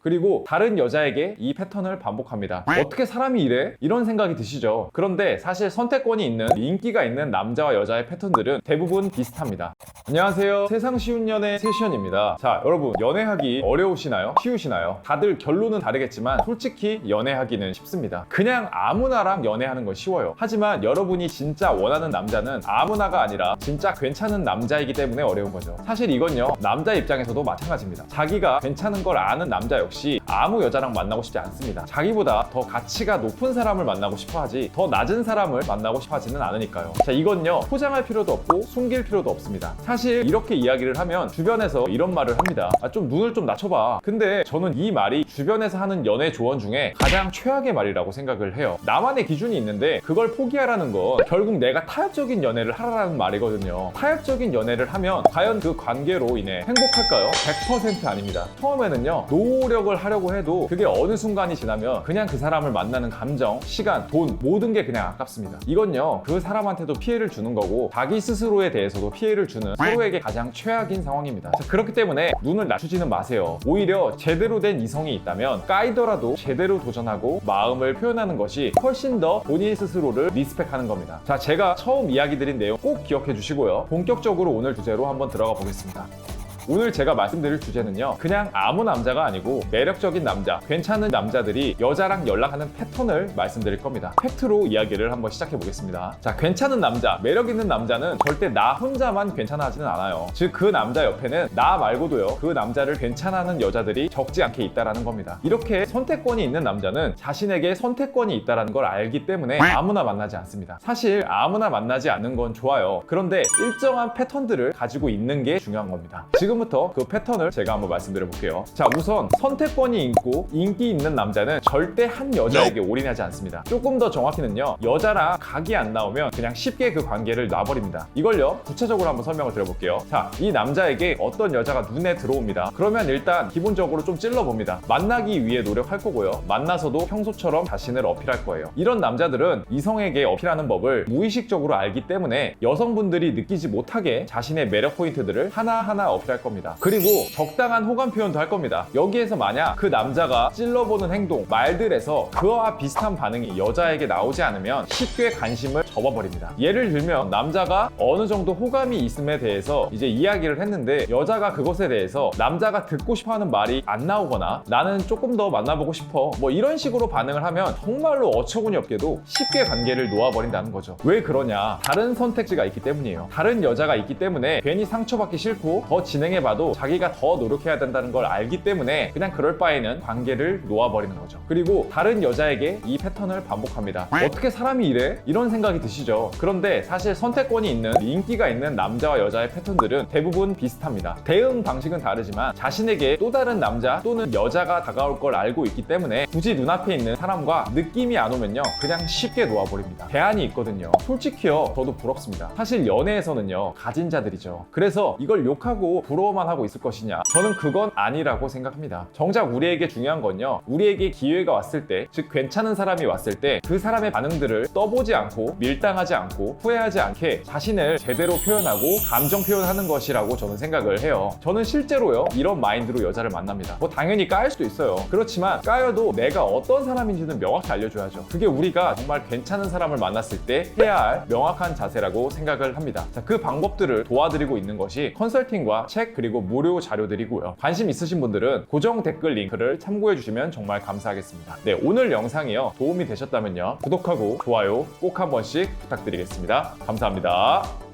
그리고 다른 여자에게 이 패턴을 반복합니다. 어떻게 사람이 이래? 이런 생각이 드시죠? 그런데 사실 선택권이 있는 인기가 있는 남자와 여자의 패턴들은 대부분 비슷합니다. 안녕하세요. 세상 쉬운 연애 세션입니다. 자, 여러분 연애하기 어려우시나요? 쉬우시나요? 다들 결론은 다르겠지만 솔직히 연애하기는 쉽습니다. 그냥 아무나랑 연애하는 건 쉬워요. 하지만 여러분이 진짜 원하는 남자는 아무나가 아니라 진짜 괜찮은 남자이기 때문에 어려운 거죠. 사실 이건요, 남자 입장에서도 마찬가지입니다. 자기가 괜찮은 걸 아는 남자 역시 아무 여자랑 만나고 싶지 않습니다. 자기보다 더 가치가 높은 사람을 만나고 싶어 하지 더 낮은 사람을 만나고 싶어 하지는 않으니까요. 자, 이건요 포장할 필요도 없고 숨길 필요도 없습니다. 사실 이렇게 이야기를 하면 주변에서 이런 말을 합니다. 좀 눈을 좀 낮춰봐. 근데 저는 이 말이 주변에서 하는 연애 조언 중에 가장 최악의 말이라고 생각을 해요. 나만의 기준이 있는데 그걸 포기하라는 건 결국 내가 타협적인 연애를 하라는 말이거든요. 타협적인 연애를 하면 과연 그 관계로 인해 행복할까요? 100% 아닙니다. 처음에는요 노력을 하려고 해도 그게 어느 순간이 지나면 그냥 그 사람을 만나는 감정, 시간, 돈 모든 게 그냥 아깝습니다. 이건요 그 사람한테도 피해를 주는 거고 자기 스스로에 대해서도 피해를 주는 서로에게 가장 최악인 상황입니다. 자, 그렇기 때문에 눈을 낮추지는 마세요. 오히려 제대로 된 이성이 있다면 까이더라도 제대로 도전하고 마음을 표현하는 것이 훨씬 더 본인 스스로를 리스펙하는 겁니다. 자, 제가 처음 이야기 드린 내용 꼭 기억해 주시고요. 본격적으로 오늘 주제로 한번 들어가 보겠습니다. 오늘 제가 말씀드릴 주제는요 그냥 아무 남자가 아니고 매력적인 남자, 괜찮은 남자들이 여자랑 연락하는 패턴을 말씀드릴 겁니다. 팩트로 이야기를 한번 시작해 보겠습니다. 자, 괜찮은 남자, 매력 있는 남자는 절대 나 혼자만 괜찮아하지는 않아요. 즉 그 남자 옆에는 나 말고도요 그 남자를 괜찮아하는 여자들이 적지 않게 있다라는 겁니다. 이렇게 선택권이 있는 남자는 자신에게 선택권이 있다는 걸 알기 때문에 아무나 만나지 않습니다. 사실 아무나 만나지 않는 건 좋아요. 그런데 일정한 패턴들을 가지고 있는 게 중요한 겁니다. 지금부터 그 패턴을 제가 한번 말씀드려 볼게요. 자, 우선 선택권이 있고 인기 있는 남자는 절대 한 여자에게 올인하지 않습니다. 조금 더 정확히는요 여자랑 각이 안 나오면 그냥 쉽게 그 관계를 놔버립니다. 이걸요 구체적으로 한번 설명을 드려볼게요. 자, 이 남자에게 어떤 여자가 눈에 들어옵니다. 그러면 일단 기본적으로 좀 찔러봅니다. 만나기 위해 노력할 거고요. 만나서도 평소처럼 자신을 어필할 거예요. 이런 남자들은 이성에게 어필하는 법을 무의식적으로 알기 때문에 여성분들이 느끼지 못하게 자신의 매력 포인트들을 하나하나 어필할 겁니다. 그리고 적당한 호감 표현도 할 겁니다. 여기에서 만약 그 남자가 찔러보는 행동, 말들에서 그와 비슷한 반응이 여자에게 나오지 않으면 쉽게 관심을 접어버립니다. 예를 들면 남자가 어느 정도 호감이 있음에 대해서 이제 이야기를 했는데 여자가 그것에 대해서 남자가 듣고 싶어하는 말이 안 나오거나 나는 조금 더 만나보고 싶어 뭐 이런 식으로 반응을 하면 정말로 어처구니 없게도 쉽게 관계를 놓아버린다는 거죠. 왜 그러냐? 다른 선택지가 있기 때문이에요. 다른 여자가 있기 때문에 괜히 상처받기 싫고 더 진행해봐도 자기가 더 노력해야 된다는 걸 알기 때문에 그냥 그럴 바에는 관계를 놓아버리는 거죠. 그리고 다른 여자에게 이 패턴을 반복합니다. 어떻게 사람이 이래? 이런 생각이 드시죠? 그런데 사실 선택권이 있는 인기가 있는 남자와 여자의 패턴들은 대부분 비슷합니다. 대응 방식은 다르지만 자신에게 또 다른 남자 또는 여자가 다가올 걸 알고 있기 때문에 굳이 눈앞에 있는 사람과 느낌이 안 오면요 그냥 쉽게 놓아버립니다. 대안이 있거든요. 솔직히요 저도 부럽습니다. 사실 연애에서는요 가진 자들이죠. 그래서 이걸 욕하고 부러워만 하고 있을 것이냐? 저는 그건 아니라고 생각합니다. 정작 우리에게 중요한 건요 우리에게 기회가 왔을 때, 즉 괜찮은 사람이 왔을 때 그 사람의 반응들을 떠보지 않고 밀당하지 않고 후회하지 않게 자신을 제대로 표현하고 감정 표현하는 것이라고 저는 생각을 해요. 저는 실제로요 이런 마인드로 여자를 만납니다. 뭐 당연히 까일 수도 있어요. 그렇지만 까여도 내가 어떤 사람인지는 명확히 알려줘야죠. 그게 우리가 정말 괜찮은 사람을 만났을 때 해야 할 명확한 자세라고 생각을 합니다. 자, 그 방법들을 도와드리고 있는 것이 컨설팅과 책 그리고 무료 자료들이고요. 관심 있으신 분들은 고정 댓글 링크를 참고해 주시면 정말 감사하겠습니다. 네, 오늘 영상이요 도움이 되셨다면요 구독하고 좋아요 꼭 한 번씩 부탁드리겠습니다. 감사합니다.